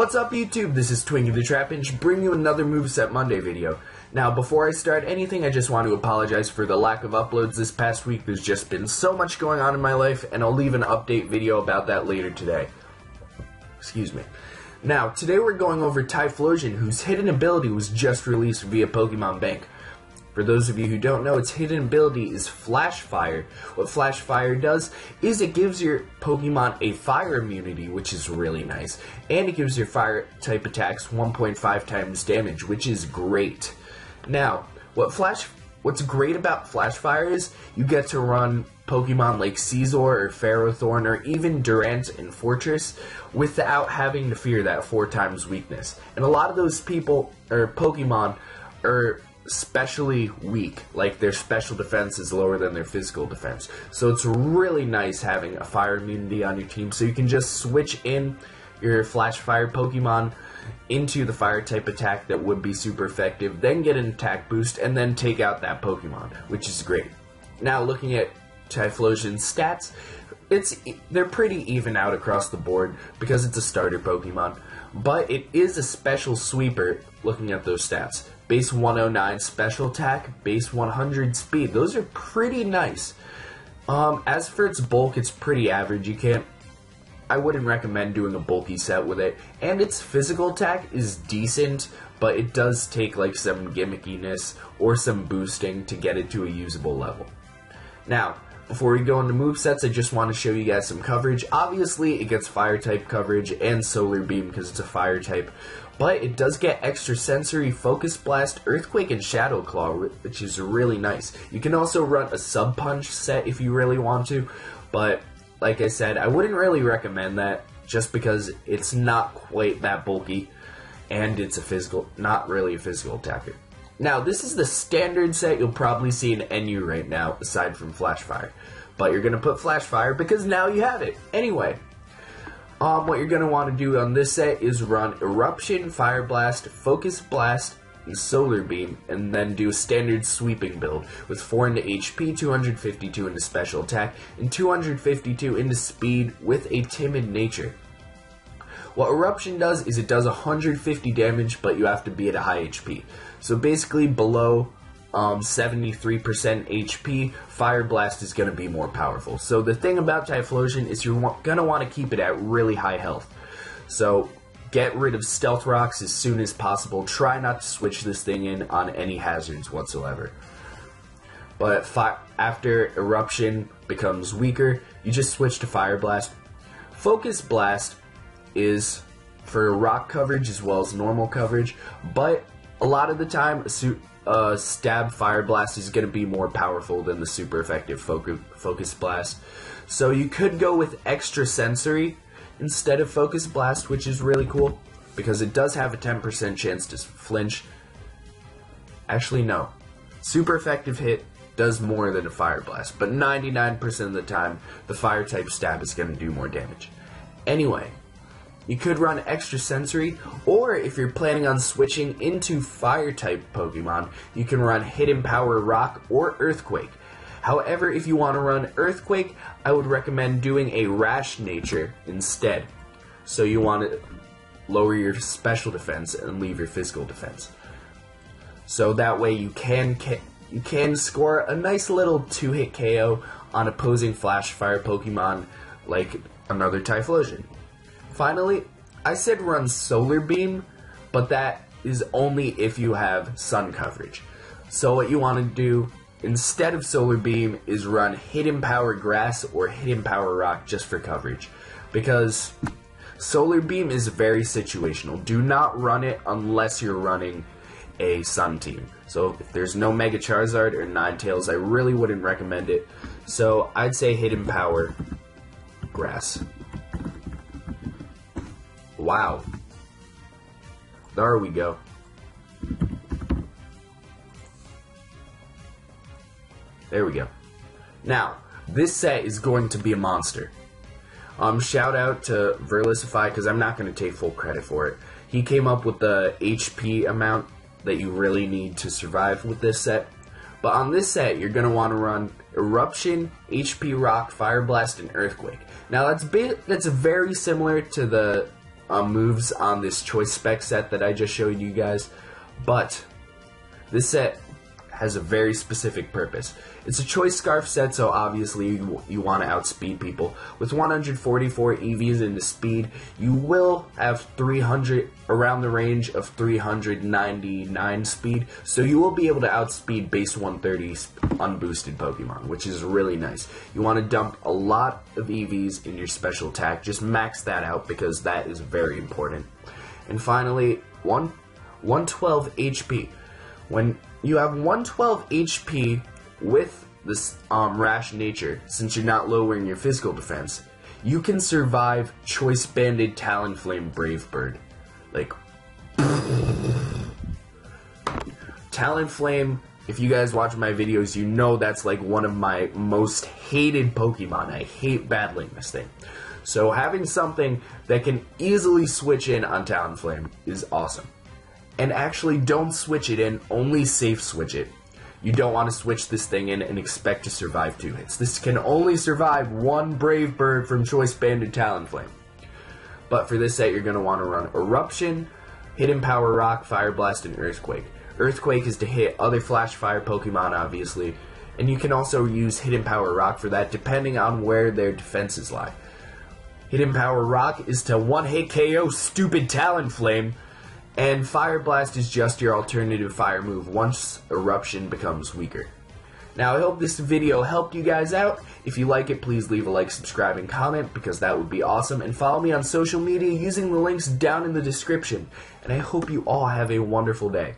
What's up YouTube, this is Twinkie the Trapinch, bringing you another Moveset Monday video. Now before I start anything, I just want to apologize for the lack of uploads this past week. There's just been so much going on in my life, and I'll leave an update video about that later today. Excuse me. Now, today we're going over Typhlosion, whose hidden ability was just released via Pokemon Bank. For those of you who don't know, its hidden ability is Flash Fire. What Flash Fire does is it gives your Pokemon a fire immunity, which is really nice, and it gives your fire type attacks 1.5 times damage, which is great. Now, what's great about Flash Fire is you get to run Pokemon like Caesar or Ferrothorn or even Durant and Fortress without having to fear that 4 times weakness. And a lot of those people, or Pokemon, are especially weak, like their special defense is lower than their physical defense. So it's really nice having a fire immunity on your team, so you can just switch in your Flash Fire Pokemon into the fire type attack that would be super effective, then get an attack boost, and then take out that Pokemon, which is great. Now looking at Typhlosion's stats, they're pretty even out across the board because it's a starter Pokemon, but it is a special sweeper looking at those stats. Base 109 special attack, base 100 speed. Those are pretty nice. As for its bulk, it's pretty average. I wouldn't recommend doing a bulky set with it. And its physical attack is decent, but it does take like some gimmickiness or some boosting to get it to a usable level. Now, before we go into movesets, I just want to show you guys some coverage. Obviously, it gets fire type coverage and solar beam because it's a fire type, but it does get extra sensory, focus blast, earthquake, and shadow claw, which is really nice. You can also run a sub punch set if you really want to, but like I said, I wouldn't really recommend that just because it's not quite that bulky and it's not really a physical attacker. Now, this is the standard set you'll probably see in NU right now, aside from Flash Fire. But you're going to put Flash Fire because now you have it. Anyway, what you're going to want to do on this set is run Eruption, Fire Blast, Focus Blast, and Solar Beam, and then do a standard sweeping build with 4 into HP, 252 into special attack, and 252 into speed with a timid nature. What Eruption does is it does 150 damage, but you have to be at a high HP. So basically below 73% HP, Fire Blast is going to be more powerful. So the thing about Typhlosion is you're going to want to keep it at really high health. So get rid of Stealth Rocks as soon as possible. Try not to switch this thing in on any hazards whatsoever. But after Eruption becomes weaker, you just switch to Fire Blast. Focus Blast is for rock coverage as well as normal coverage, but a lot of the time stab Fire Blast is going to be more powerful than the super effective Focus Blast. So you could go with extra sensory instead of Focus Blast, which is really cool because it does have a 10% chance to flinch. Actually no, super effective hit does more than a Fire Blast, but 99% of the time the fire type stab is going to do more damage. Anyway, you could run extra sensory, or if you're planning on switching into fire type Pokemon, you can run Hidden Power Rock or Earthquake. However, if you want to run Earthquake, I would recommend doing a Rash Nature instead. So you want to lower your special defense and leave your physical defense. So that way you can score a nice little 2-hit KO on opposing Flash Fire Pokemon like another Typhlosion. Finally, I said run Solar Beam, but that is only if you have sun coverage. So what you want to do instead of Solar Beam is run Hidden Power Grass or Hidden Power Rock just for coverage. Because Solar Beam is very situational. Do not run it unless you're running a Sun team. So if there's no Mega Charizard or Ninetales, I really wouldn't recommend it. So I'd say Hidden Power Grass. Wow. There we go. There we go. Now, this set is going to be a monster. Shout out to Verlisify because I'm not going to take full credit for it. He came up with the HP amount that you really need to survive with this set. But on this set, you're going to want to run Eruption, HP Rock, Fire Blast, and Earthquake. Now that's very similar to the moves on this choice spec set that I just showed you guys, but this set has a very specific purpose. It's a choice scarf set, so obviously you want to outspeed people. With 144 EVs into speed, you will have 300 around the range of 399 speed, so you will be able to outspeed base 130 unboosted Pokemon, which is really nice. You want to dump a lot of EVs in your special attack. Just max that out because that is very important. And finally, 112 HP. When you have 112 HP with this rash nature, since you're not lowering your physical defense, you can survive Choice Banded Talonflame Brave Bird. Like, Talonflame, if you guys watch my videos, you know that's like one of my most hated Pokemon. I hate battling this thing. So having something that can easily switch in on Talonflame is awesome. And actually, don't switch it in, only safe switch it. You don't want to switch this thing in and expect to survive 2 hits. This can only survive 1 Brave Bird from Choice Banded Talonflame. But for this set, you're going to want to run Eruption, Hidden Power Rock, Fire Blast, and Earthquake. Earthquake is to hit other Flash Fire Pokemon, obviously, and you can also use Hidden Power Rock for that, depending on where their defenses lie. Hidden Power Rock is to one-hit KO stupid Talonflame, and Fire Blast is just your alternative fire move once Eruption becomes weaker. Now, I hope this video helped you guys out. If you like it, please leave a like, subscribe, and comment, because that would be awesome. And follow me on social media using the links down in the description. And I hope you all have a wonderful day.